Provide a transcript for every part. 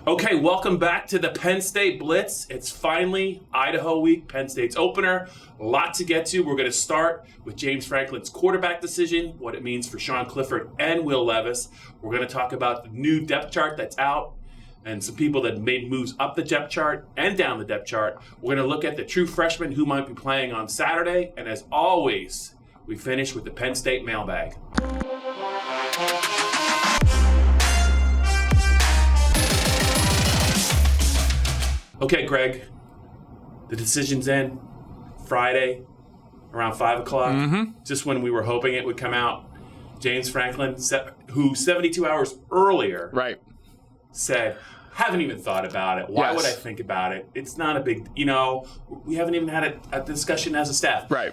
Okay, welcome back to the Penn State Blitz. It's finally Idaho week, Penn State's opener. A lot to get to. We're going to start with James Franklin's quarterback decision, what it means for Sean Clifford and Will Levis. We're going to talk about the new depth chart that's out and some people that made moves up the depth chart and down the depth chart. We're going to look at the true freshmen who might be playing on Saturday. And as always, we finish with the Penn State mailbag. Okay, Greg, the decision's in Friday around 5 o'clock, just when we were hoping it would come out. James Franklin, who 72 hours earlier said, haven't even thought about it. Why would I think about it? It's not a big, we haven't even had a discussion as a staff. Right.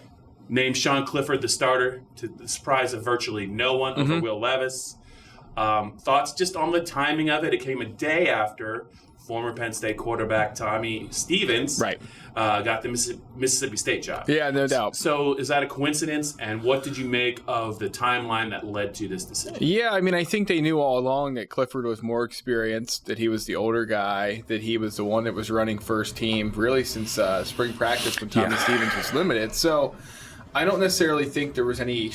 Named Sean Clifford the starter to the surprise of virtually no one over Will Levis. Thoughts just on the timing of it. It came a day after former Penn State quarterback Tommy Stevens got the Mississippi State job. Yeah, no doubt. So is that a coincidence? And what did you make of the timeline that led to this decision? Yeah, I mean, I think they knew all along that Clifford was more experienced, that he was the older guy, that he was the one that was running first team really since spring practice when Tommy Stevens was limited. So I don't necessarily think there was any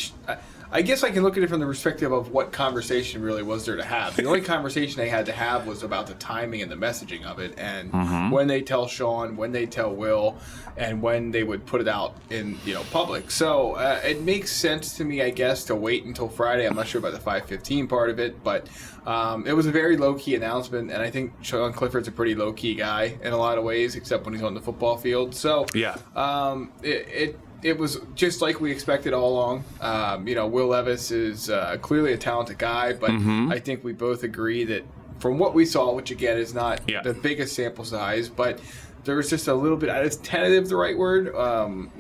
I guess I can look at it from the perspective of what conversation really was there to have. The only conversation they had to have was about the timing and the messaging of it, and when they tell Sean, when they tell Will, and when they would put it out in public. So it makes sense to me, I guess, to wait until Friday. I'm not sure about the 5:15 part of it, but it was a very low-key announcement, and I think Sean Clifford's a pretty low-key guy in a lot of ways, except when he's on the football field. So it was just like we expected all along. Will Levis is clearly a talented guy, but I think we both agree that from what we saw, which again is not the biggest sample size, but there was just a little bit, is tentative the right word?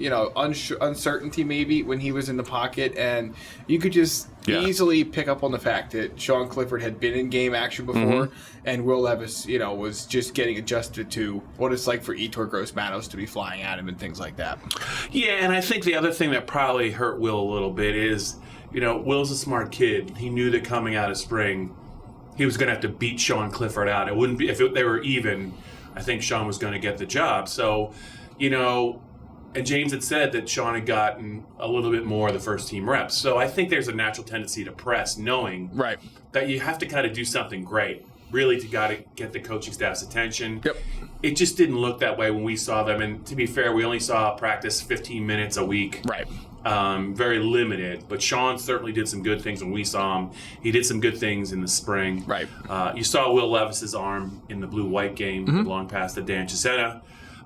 Uncertainty maybe when he was in the pocket, and you could just easily pick up on the fact that Sean Clifford had been in game action before, and Will Levis, was just getting adjusted to what it's like for Yetur Gross-Matos to be flying at him and things like that. Yeah, and I think the other thing that probably hurt Will a little bit is, Will's a smart kid. He knew that coming out of spring, he was going to have to beat Sean Clifford out. It wouldn't be, they were even, I think Sean was going to get the job. So, and James had said that Sean had gotten a little bit more of the first team reps. So I think there's a natural tendency to press, knowing that you have to kind of do something great, really, to get the coaching staff's attention. It just didn't look that way when we saw them. And to be fair, we only saw practice 15 minutes a week. Very limited. But Sean certainly did some good things when we saw him. He did some good things in the spring. You saw Will Levis's arm in the blue-white game, the long pass to Dan Chisena.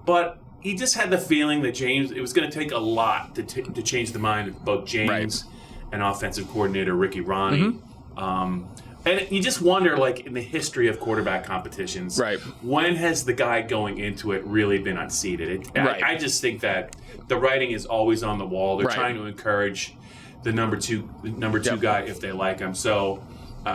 But he just had the feeling that it was going to take a lot to change the mind of both James and offensive coordinator Ricky Ronnie. And you just wonder, like, in the history of quarterback competitions, when has the guy going into it really been unseated? I just think that the writing is always on the wall. They're trying to encourage the number two guy if they like him. So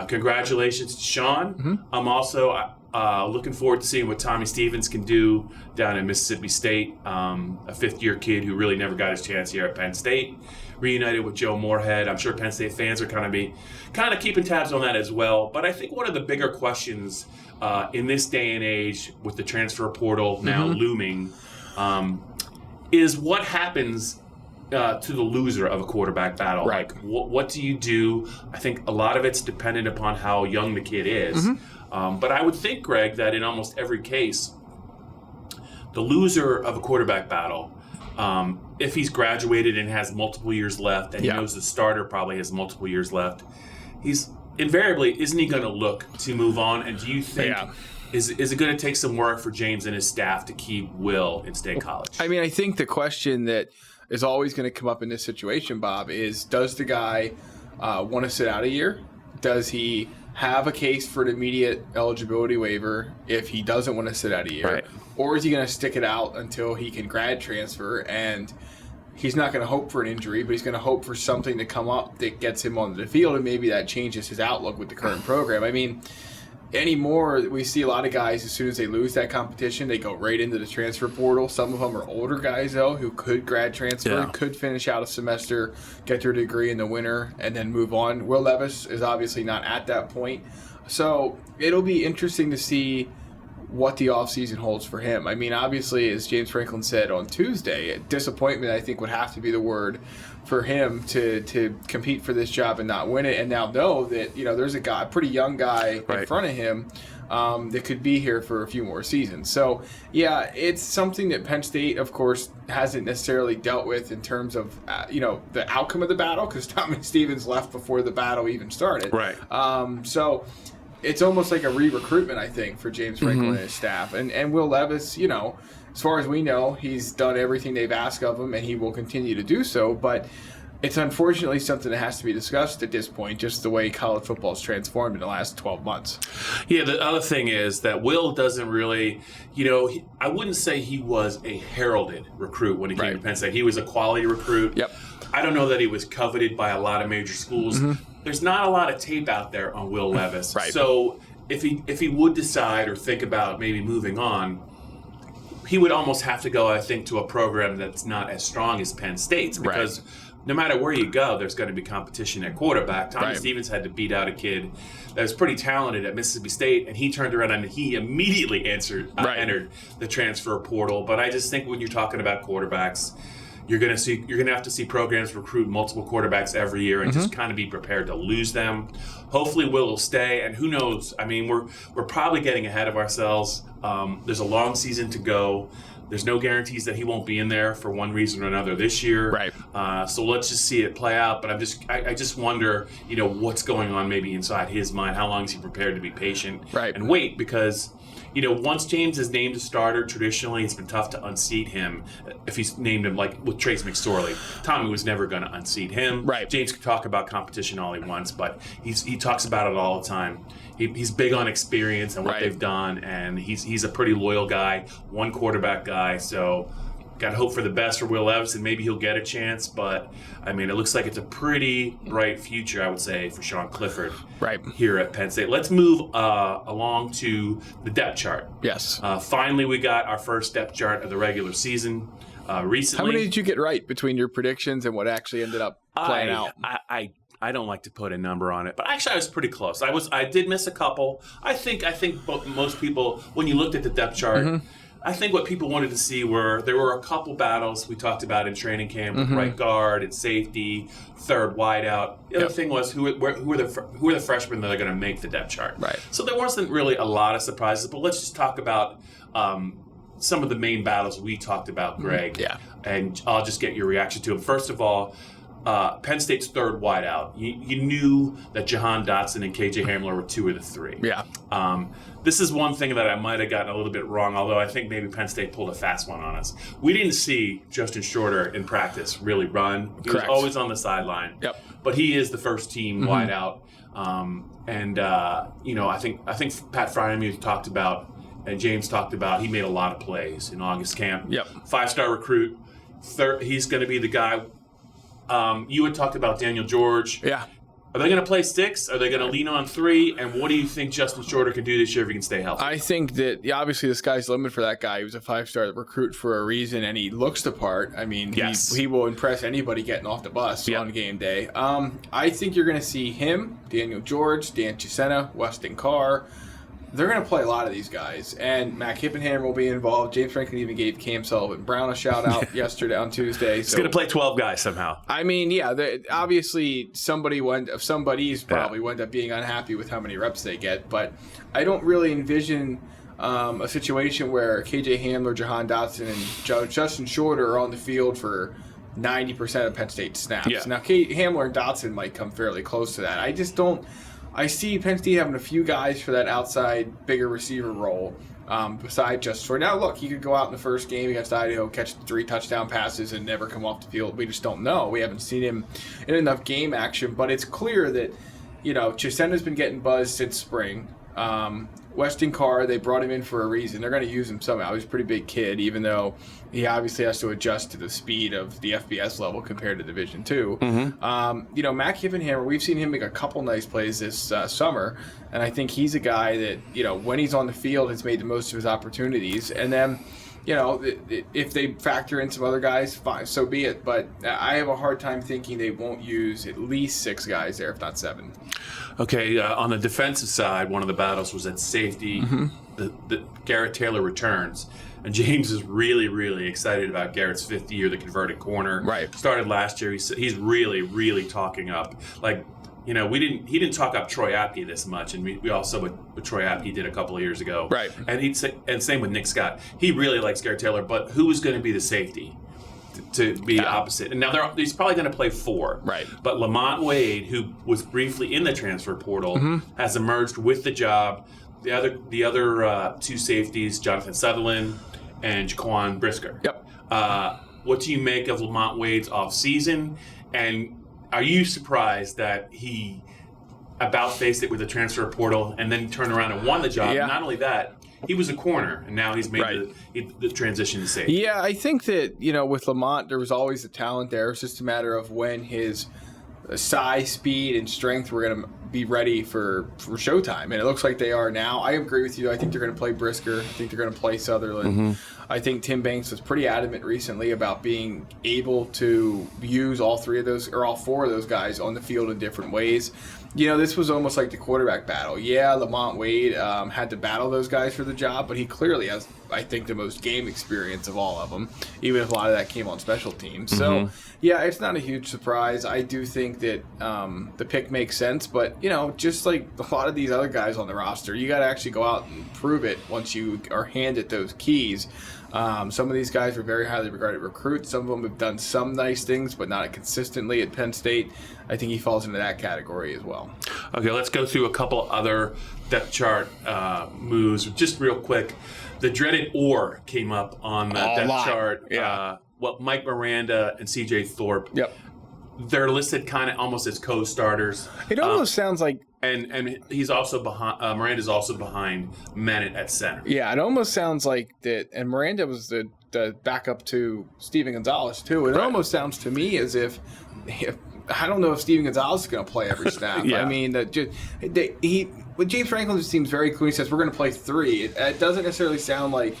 congratulations to Sean. I'm also looking forward to seeing what Tommy Stevens can do down in Mississippi State, a fifth-year kid who really never got his chance here at Penn State. Reunited with Joe Moorhead. I'm sure Penn State fans are kind of keeping tabs on that as well. But I think one of the bigger questions in this day and age, with the transfer portal now looming, is what happens to the loser of a quarterback battle. Like, what do you do? I think a lot of it's dependent upon how young the kid is. But I would think, Greg, that in almost every case, the loser of a quarterback battle, if he's graduated and has multiple years left, and he knows the starter probably has multiple years left, he's invariably, isn't he going to look to move on? And do you think, is it going to take some work for James and his staff to keep Will in State College? I mean, I think the question that is always going to come up in this situation, Bob, is does the guy want to sit out a year? Does he have a case for an immediate eligibility waiver if he doesn't want to sit out a year? Or is he going to stick it out until he can grad transfer? And he's not going to hope for an injury, but he's going to hope for something to come up that gets him onto the field, and maybe that changes his outlook with the current program. I mean, anymore, we see a lot of guys, as soon as they lose that competition, they go right into the transfer portal. Some of them are older guys, though, who could grad transfer, could finish out a semester, get their degree in the winter, and then move on. Will Levis is obviously not at that point. So it'll be interesting to see what the offseason holds for him. I mean, obviously, as James Franklin said on Tuesday, disappointment, I think, would have to be the word for him to compete for this job and not win it, and now know that, there's a pretty young guy in front of him that could be here for a few more seasons. So, yeah, it's something that Penn State, of course, hasn't necessarily dealt with in terms of, the outcome of the battle, because Tommy Stevens left before the battle even started. Right. So it's almost like a re-recruitment, I think, for James Franklin and his staff. And Will Levis, as far as we know, he's done everything they've asked of him, and he will continue to do so. But it's unfortunately something that has to be discussed at this point, just the way college football has transformed in the last 12 months. Yeah, the other thing is that Will doesn't really, I wouldn't say he was a heralded recruit when he came to Penn State. He was a quality recruit. Yep. I don't know that he was coveted by a lot of major schools. There's not a lot of tape out there on Will Levis. Right. So if he would decide or think about maybe moving on, he would almost have to go, I think, to a program that's not as strong as Penn State's, because no matter where you go, there's going to be competition at quarterback. Tommy Stevens had to beat out a kid that was pretty talented at Mississippi State, and he turned around and he immediately entered the transfer portal. But I just think when you're talking about quarterbacks, you're going to have to see programs recruit multiple quarterbacks every year and just kind of be prepared to lose them. Hopefully Will stay, and who knows? I mean, we're probably getting ahead of ourselves. There's a long season to go. There's no guarantees that he won't be in there for one reason or another this year. Right. So let's just see it play out. But I just wonder, what's going on maybe inside his mind. How long is he prepared to be patient and wait? Because once James is named a starter, traditionally it's been tough to unseat him if he's named him, like with Trace McSorley. Tommy was never going to unseat him. Right. James could talk about competition all he wants, but he talks about it all the time. He's big on experience and what they've done, and he's a pretty loyal guy, one quarterback guy. So got to hope for the best for Will Levis, and maybe he'll get a chance. But, I mean, it looks like it's a pretty bright future, I would say, for Sean Clifford here at Penn State. Let's move along to the depth chart. Yes. Finally, we got our first depth chart of the regular season recently. How many did you get right between your predictions and what actually ended up playing out? I don't like to put a number on it, but actually I was pretty close. I did miss a couple. I think most people, when you looked at the depth chart, I think what people wanted to see there were a couple battles we talked about in training camp with right guard and safety, third wideout. The other thing was who are the freshmen that are going to make the depth chart. Right. So there wasn't really a lot of surprises, but let's just talk about some of the main battles we talked about, Greg. Yeah. And I'll just get your reaction to them. First of all, Penn State's third wideout. You knew that Jahan Dotson and KJ Hamler were two of the three. Yeah. This is one thing that I might have gotten a little bit wrong, although I think maybe Penn State pulled a fast one on us. We didn't see Justin Shorter in practice really run. He was always on the sideline. Yep. But he is the first team wideout. I think Pat Fryermuth talked about, and James talked about, he made a lot of plays in August camp. Yep. 5-star recruit. He's going to be the guy. You had talked about Daniel George. Yeah. Are they going to play sticks? Are they going to lean on three? And what do you think Justin Shorter can do this year if he can stay healthy? I think that, obviously the sky's the limit for that guy. He was a 5-star recruit for a reason, and he looks the part. I mean, he will impress anybody getting off the bus on game day. I think you're going to see him, Daniel George, Dan Chisena, Weston Carr. They're going to play a lot of these guys, and Matt Kippenhammer will be involved. James Franklin even gave Cam Sullivan-Brown a shout-out yesterday on Tuesday. He's going to play 12 guys somehow. I mean, yeah, obviously somebody's probably wound up being unhappy with how many reps they get, but I don't really envision a situation where KJ Hamler, Jahan Dotson, and Justin Shorter are on the field for 90% of Penn State snaps. Yeah. Now, Hamler and Dotson might come fairly close to that. I just don't. I see Penn State having a few guys for that outside, bigger receiver role beside Justin Shorter. Now, look, he could go out in the first game against Idaho, catch 3 touchdown passes, and never come off the field. We just don't know. We haven't seen him in enough game action. But it's clear that, Chisena's been getting buzzed since spring. Weston Carr, they brought him in for a reason. They're going to use him somehow. He's a pretty big kid, even though he obviously has to adjust to the speed of the FBS level compared to Division II. Matt Kippenhammer, we've seen him make a couple nice plays this summer, and I think he's a guy that, when he's on the field, has made the most of his opportunities. And then, if they factor in some other guys, fine, so be it. But I have a hard time thinking they won't use at least 6 guys there, if not 7. Okay, on the defensive side, one of the battles was at safety. the Garrett Taylor returns. And James is really, really excited about Garrett's 5th year, the converted corner. Right. Started last year. He's really, really talking up. Like, he didn't talk up Troy Apke this much, and we also what Troy Apke did a couple of years ago. Right. And same with Nick Scott. He really likes Garrett Taylor, but who is going to be the safety to be opposite? And now he's probably going to play 4. Right. But Lamont Wade, who was briefly in the transfer portal, has emerged with the job. The other 2 safeties, Jonathan Sutherland and Jaquan Brisker. Yep. What do you make of Lamont Wade's offseason? And are you surprised that he about-faced it with the transfer portal and then turned around and won the job? Yeah. Not only that, he was a corner, and now he's made the transition to safety. Yeah, I think that, with Lamont, there was always the talent there. It's just a matter of when his size, speed, and strength were going to be ready for showtime, and it looks like they are now. I agree with you. I think they're going to play Brisker. I think they're going to play Sutherland. I think Tim Banks was pretty adamant recently about being able to use all 4 of those guys on the field in different ways. This was almost like the quarterback battle. Yeah, Lamont Wade had to battle those guys for the job, but he clearly has, I think, the most game experience of all of them, even if a lot of that came on special teams. So, yeah, it's not a huge surprise. I do think that the pick makes sense, but, just like a lot of these other guys on the roster, you got to actually go out and prove it once you are handed those keys. Some of these guys were very highly regarded recruits. Some of them have done some nice things, but not consistently at Penn State. I think he falls into that category as well. Okay, let's go through a couple other depth chart moves. Just real quick, the dreaded OR came up on the depth chart. Yeah. Mike Miranda and C.J. Thorpe. Yep. They're listed kind of almost as co-starters. It almost sounds like... And he's also behind. Miranda's also behind Mennett at center. Yeah, it almost sounds like that. And Miranda was the backup to Steven Gonzalez too. It almost sounds to me as if I don't know if Steven Gonzalez is going to play every snap. Yeah. I mean, with James Franklin just seems very clear. He says we're going to play 3. It doesn't necessarily sound like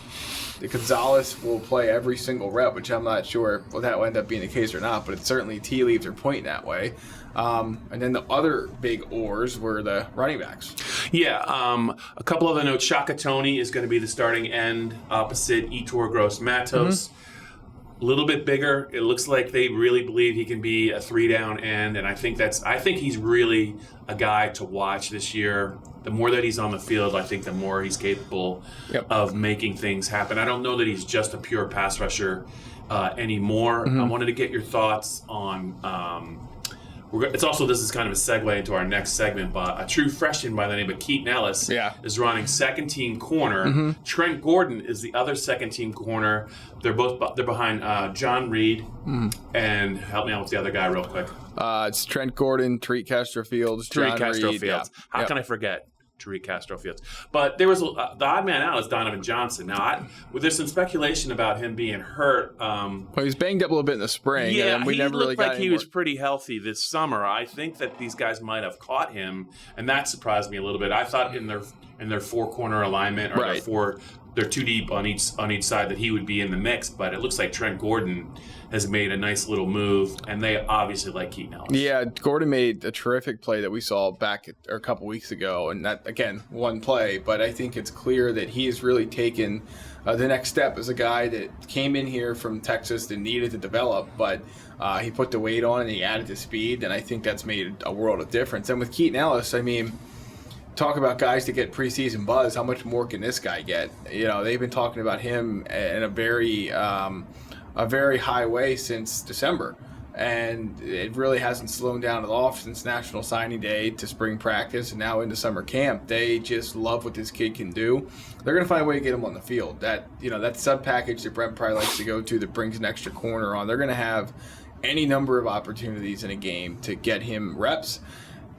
the Gonzalez will play every single rep, which I'm not sure if that will end up being the case or not. But it's certainly tea leaves are pointing that way. And then the other big oars were the running backs. Yeah, a couple other notes. Shaka Toney is going to be the starting end opposite Etor Gross-Matos. A little bit bigger. It looks like they really believe he can be a 3-down end, and I think he's really a guy to watch this year. The more that he's on the field, I think the more he's capable of making things happen. I don't know that he's just a pure pass rusher anymore. I wanted to get your thoughts on this is kind of a segue into our next segment, but a true freshman by the name of Keaton Ellis is running second-team corner. Trent Gordon is the other second-team corner. They're behind John Reed. And help me out with the other guy real quick. It's Trent Gordon, Tariq Castro-Fields, John Reed. Yeah. How can I forget Tariq Castro-Fields? But there was the odd man out is Donovan Johnson. Now, there's some speculation about him being hurt. Well, he was banged up a little bit in the spring. Yeah, and we he never really looked got like he was pretty healthy this summer. I think that these guys might have caught him, and that surprised me a little bit. I thought in their 4-corner alignment or they're 2 deep on each side that he would be in the mix, but it looks like Trent Gordon has made a nice little move, and they obviously like Keaton Ellis. Yeah, Gordon made a terrific play that we saw a couple weeks ago, and that, again, one play, but I think it's clear that he has really taken the next step as a guy that came in here from Texas that needed to develop, but he put the weight on and he added the speed, and I think that's made a world of difference. And with Keaton Ellis, I mean, talk about guys that get preseason buzz. How much more can this guy get? They've been talking about him in a very high way since December, and it really hasn't slowed down at all since National Signing Day to spring practice and now into summer camp. They just love what this kid can do. They're going to find a way to get him on the field. That sub package that Brent probably likes to go to that brings an extra corner on. They're going to have any number of opportunities in a game to get him reps.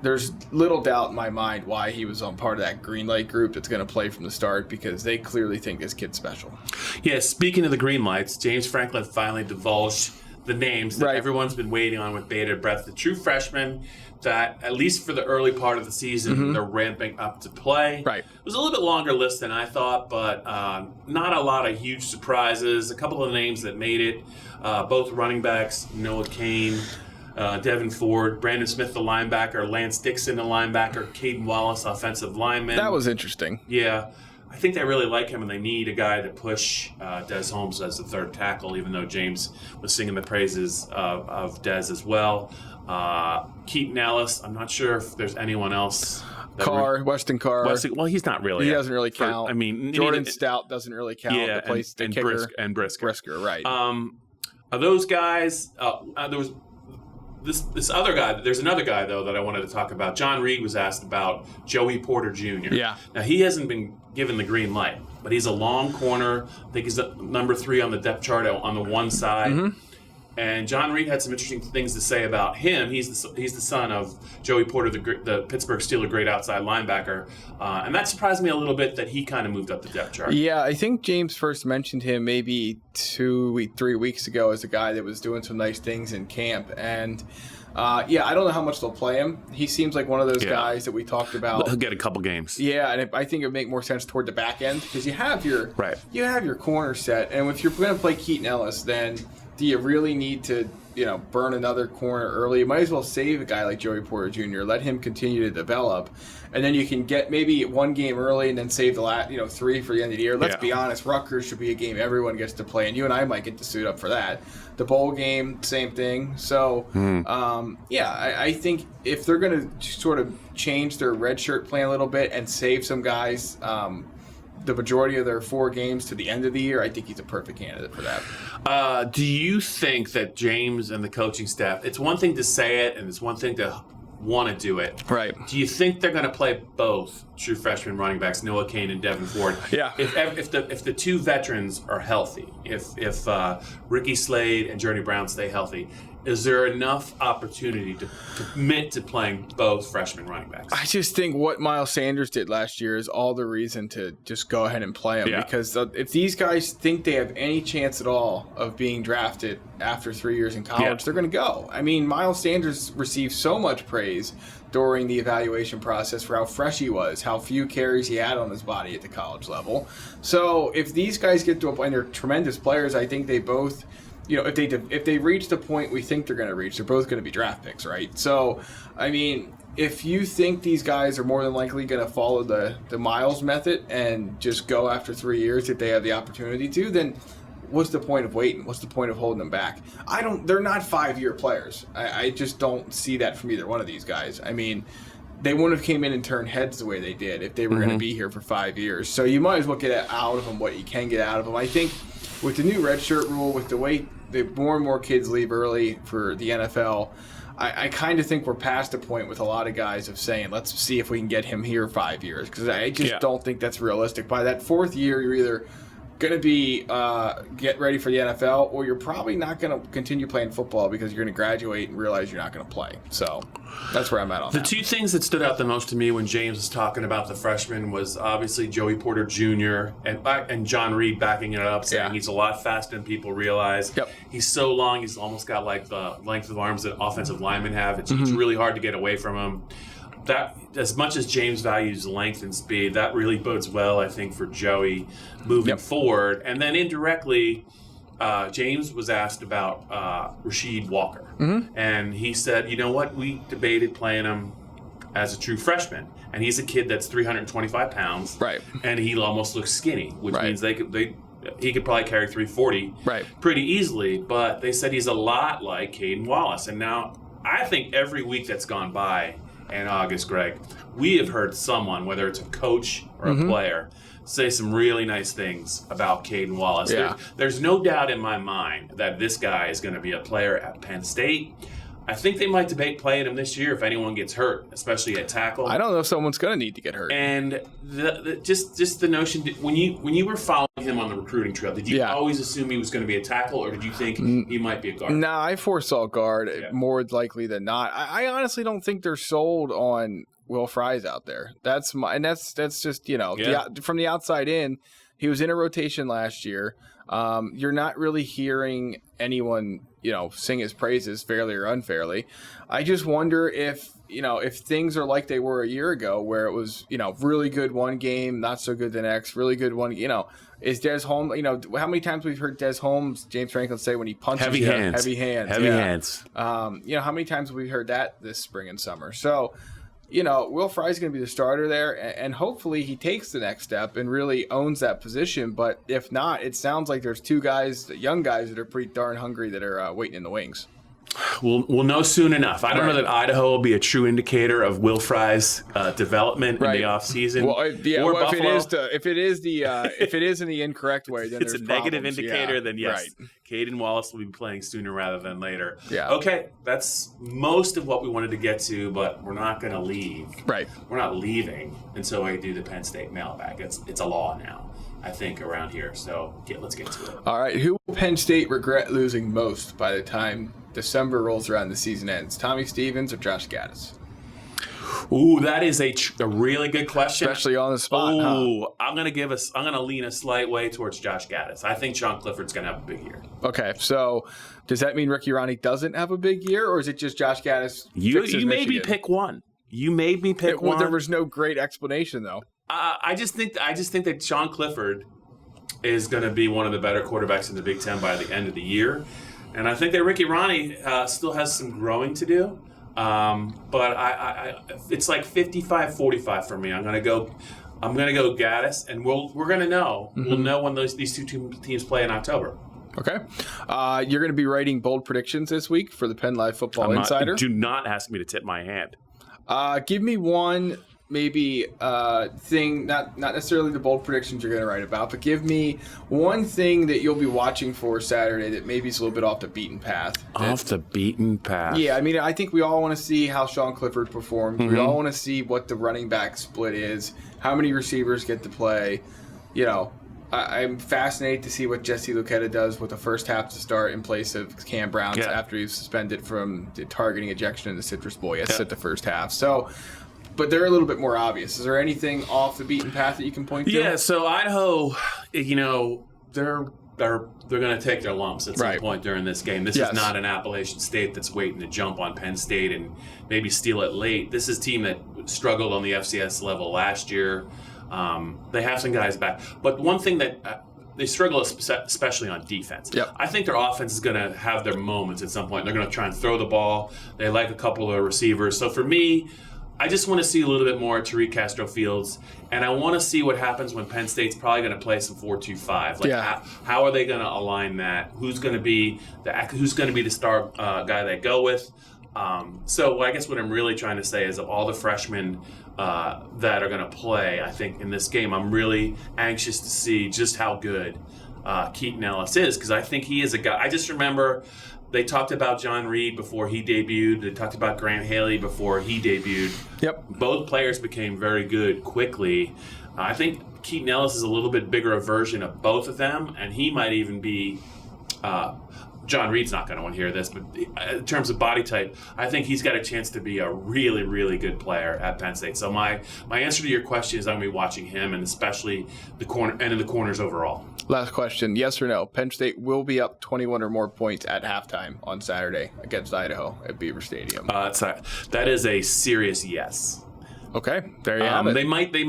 There's little doubt in my mind why he was on part of that green light group that's going to play from the start, because they clearly think this kid's special. Yeah, speaking of the green lights, James Franklin finally divulged the names that everyone's been waiting on with bated breath. The true freshman that, at least for the early part of the season, they're ramping up to play. Right. It was a little bit longer list than I thought, but not a lot of huge surprises. A couple of names that made it, both running backs, Noah Kane, Devin Ford, Brandon Smith, the linebacker, Lance Dixon, the linebacker, Caden Wallace, offensive lineman. That was interesting. Yeah. I think they really like him, and they need a guy to push Des Holmes as the third tackle, even though James was singing the praises of Des as well. Keaton Ellis, I'm not sure if there's anyone else. Weston Carr. Well, he's not really. He doesn't really count. Jordan Stout doesn't really count. Yeah, the kicker. Brisker, right. Are those guys? There was this other guy. There's another guy though that I wanted to talk about. John Reed was asked about Joey Porter Jr. Yeah. Now he hasn't been given the green light, but he's a long corner. I think he's number 3 on the depth chart on the one side. Mm-hmm. And John Reed had some interesting things to say about him. He's the son of Joey Porter, the Pittsburgh Steelers great outside linebacker. And that surprised me a little bit that he kind of moved up the depth chart. Yeah, I think James first mentioned him maybe 3 weeks ago as a guy that was doing some nice things in camp. And I don't know how much they'll play him. He seems like one of those guys that we talked about. He'll get a couple games. Yeah, and I think it would make more sense toward the back end because you have your corner set. And if you're going to play Keaton Ellis, then do you really need to, burn another corner early? You might as well save a guy like Joey Porter Jr., let him continue to develop, and then you can get maybe one game early and then save the last, 3 for the end of the year. Let's be honest, Rutgers should be a game everyone gets to play, and you and I might get to suit up for that. The bowl game, same thing. So, I think if they're going to sort of change their redshirt plan a little bit and save some guys the majority of their 4 games to the end of the year, I think he's a perfect candidate for that. Do you think that James and the coaching staff, it's one thing to say it and it's one thing to want to do it. Right. Do you think they're going to play both true freshman running backs, Noah Cain and Devin Ford? Yeah. If the 2 veterans are healthy, if Ricky Slade and Journey Brown stay healthy, is there enough opportunity to commit to playing both freshman running backs? I just think what Miles Sanders did last year is all the reason to just go ahead and play him. Yeah. Because if these guys think they have any chance at all of being drafted after 3 years in college, they're going to go. I mean, Miles Sanders received so much praise during the evaluation process for how fresh he was, how few carries he had on his body at the college level. So if these guys get to a point, and they're tremendous players, I think they both... if they reach the point we think they're going to reach, they're both going to be draft picks, right? So, I mean, if you think these guys are more than likely going to follow the Miles method and just go after 3 years if they have the opportunity to, then what's the point of waiting? What's the point of holding them back? They're not 5-year players. I just don't see that from either one of these guys. I mean, they wouldn't have came in and turned heads the way they did if they were going to be here for 5 years. So you might as well get out of them what you can get out of them. I think with the new redshirt rule, with the way more and more kids leave early for the NFL, I kind of think we're past a point with a lot of guys of saying, let's see if we can get him here 5 years. Because I just don't think that's realistic. By that 4th year, you're either going to be get ready for the NFL, or you're probably not going to continue playing football because you're going to graduate and realize you're not going to play. So that's where I'm at on that. The 2 things that stood out the most to me when James was talking about the freshmen was obviously Joey Porter Jr. and John Reed backing it up, saying he's a lot faster than people realize. Yep. He's so long, he's almost got like the length of arms that offensive linemen have. It's really hard to get away from him. That, as much as James values length and speed, that really bodes well, I think, for Joey moving forward. And then indirectly, James was asked about Rasheed Walker. And he said, you know what, we debated playing him as a true freshman. And he's a kid that's 325 pounds. Right. And he almost looks skinny, which means he could probably carry 340 pretty easily. But they said he's a lot like Caden Wallace. And now I think every week that's gone by in August, Greg, we have heard someone, whether it's a coach or a player, say some really nice things about Caden Wallace. Yeah. There's no doubt in my mind that this guy is going to be a player at Penn State. I think they might debate playing him this year if anyone gets hurt, especially at tackle. I don't know if someone's going to need to get hurt. And just the notion, when you were following him on the recruiting trail, did you always assume he was going to be a tackle, or did you think he might be a guard? No, I foresaw guard more likely than not. I honestly don't think they're sold on Will Fries out there. That's just from the outside in. He was in a rotation last year. You're not really hearing anyone, sing his praises fairly or unfairly. I just wonder if things are like they were a year ago, where it was, really good one game, not so good the next, really good one, is Des Holmes, how many times we've heard Des Holmes, James Franklin say when he punches heavy hands. Heavy hands. How many times have we heard that this spring and summer? So Will Fry's going to be the starter there, and hopefully he takes the next step and really owns that position. But if not, it sounds like there's two guys, young guys, that are pretty darn hungry that are waiting in the wings. We'll know soon enough. I don't know that Idaho will be a true indicator of Will Fry's development in the offseason. Well, or Buffalo. if it is in the incorrect way, then it's there's a negative problems. indicator. Then yes, right. Caden Wallace will be playing sooner rather than later. Yeah. Okay, that's most of what we wanted to get to, but we're not going to leave. Right. We're not leaving until I do the Penn State mailbag. It's a law now, I think, around here. So let's get to it. All right. Who will Penn State regret losing most by the time December rolls around, the season ends? Tommy Stevens or Josh Gaddis? Ooh, that is a really good question. Especially on the spot. Ooh, I'm gonna lean a slight way towards Josh Gaddis. I think Sean Clifford's gonna have a big year. Okay, so does that mean Ricky Ronnie doesn't have a big year, or is it just Josh Gaddis? You made me pick one. You made me pick one. There was no great explanation though. I just think that Sean Clifford is going to be one of the better quarterbacks in the Big Ten by the end of the year. And I think that Ricky Ronnie still has some growing to do. But I it's like 55-45 for me. I'm gonna go Gaddis, and we're gonna know. Mm-hmm. We'll know when these two teams play in October. Okay. You're going to be writing bold predictions this week for the PennLive Football Insider. Do not ask me to tip my hand. Give me one maybe thing, not necessarily the bold predictions you're going to write about, but give me one thing that you'll be watching for Saturday that maybe is a little bit off the beaten path. Off the beaten path. Yeah, I mean, I think we all want to see how Sean Clifford performs. Mm-hmm. We all want to see what the running back split is, how many receivers get to play. I'm fascinated to see what Jesse Luketa does with the first half to start in place of Cam Brown after he's suspended from the targeting ejection in the Citrus Bowl. Yes, at the first half. So, but they're a little bit more obvious. Is there anything off the beaten path that you can point to? Yeah, so Idaho, they're going to take their lumps at some point during this game. This is not an Appalachian State that's waiting to jump on Penn State and maybe steal it late. This is a team that struggled on the FCS level last year. They have some guys back. But one thing that they struggle especially on defense. Yep. I think their offense is going to have their moments at some point. They're going to try and throw the ball. They like a couple of receivers. So for me, I just want to see a little bit more at Tariq Castro-Fields, and I want to see what happens when Penn State's probably going to play some 4-2-5. How are they going to align that? Who's going to be the star guy they go with? So I guess what I'm really trying to say is of all the freshmen that are going to play, I think in this game, I'm really anxious to see just how good Keaton Ellis is, because I think he is a guy. I just remember they talked about John Reed before he debuted. They talked about Grant Haley before he debuted. Yep. Both players became very good quickly. I think Keaton Ellis is a little bit bigger a version of both of them, and he might even be John Reed's not going to want to hear this, but in terms of body type, I think he's got a chance to be a really, really good player at Penn State. So my answer to your question is I'm going to be watching him, and especially the corner and in the corners overall. Last question, yes or no? Penn State will be up 21 or more points at halftime on Saturday against Idaho at Beaver Stadium. That is a serious yes. Okay, there you have it. There might be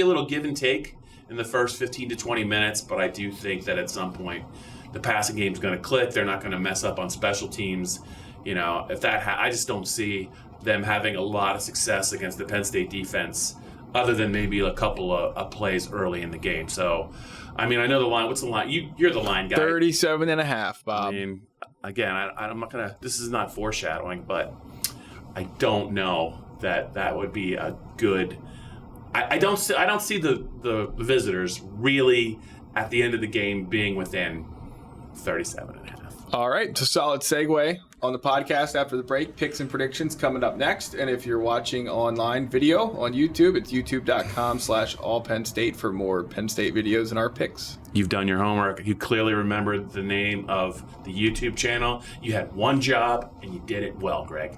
a little give and take in the first 15 to 20 minutes, but I do think that at some point the passing game's going to click. They're not going to mess up on special teams. If that I just don't see them having a lot of success against the Penn State defense, other than maybe a couple of plays early in the game. So, I mean, I know the line. What's the line? You're the line guy. 37.5, Bob. I mean, again, I'm not going to – this is not foreshadowing, but I don't know that would be a good – I don't see the visitors really at the end of the game being within 37.5. All right, it's a solid segue on the podcast after the break. Picks and predictions coming up next. And if you're watching online video on YouTube, it's youtube.com/allpennstate for more Penn State videos and our picks. You've done your homework. You clearly remembered the name of the YouTube channel. You had one job, and you did it well, Greg.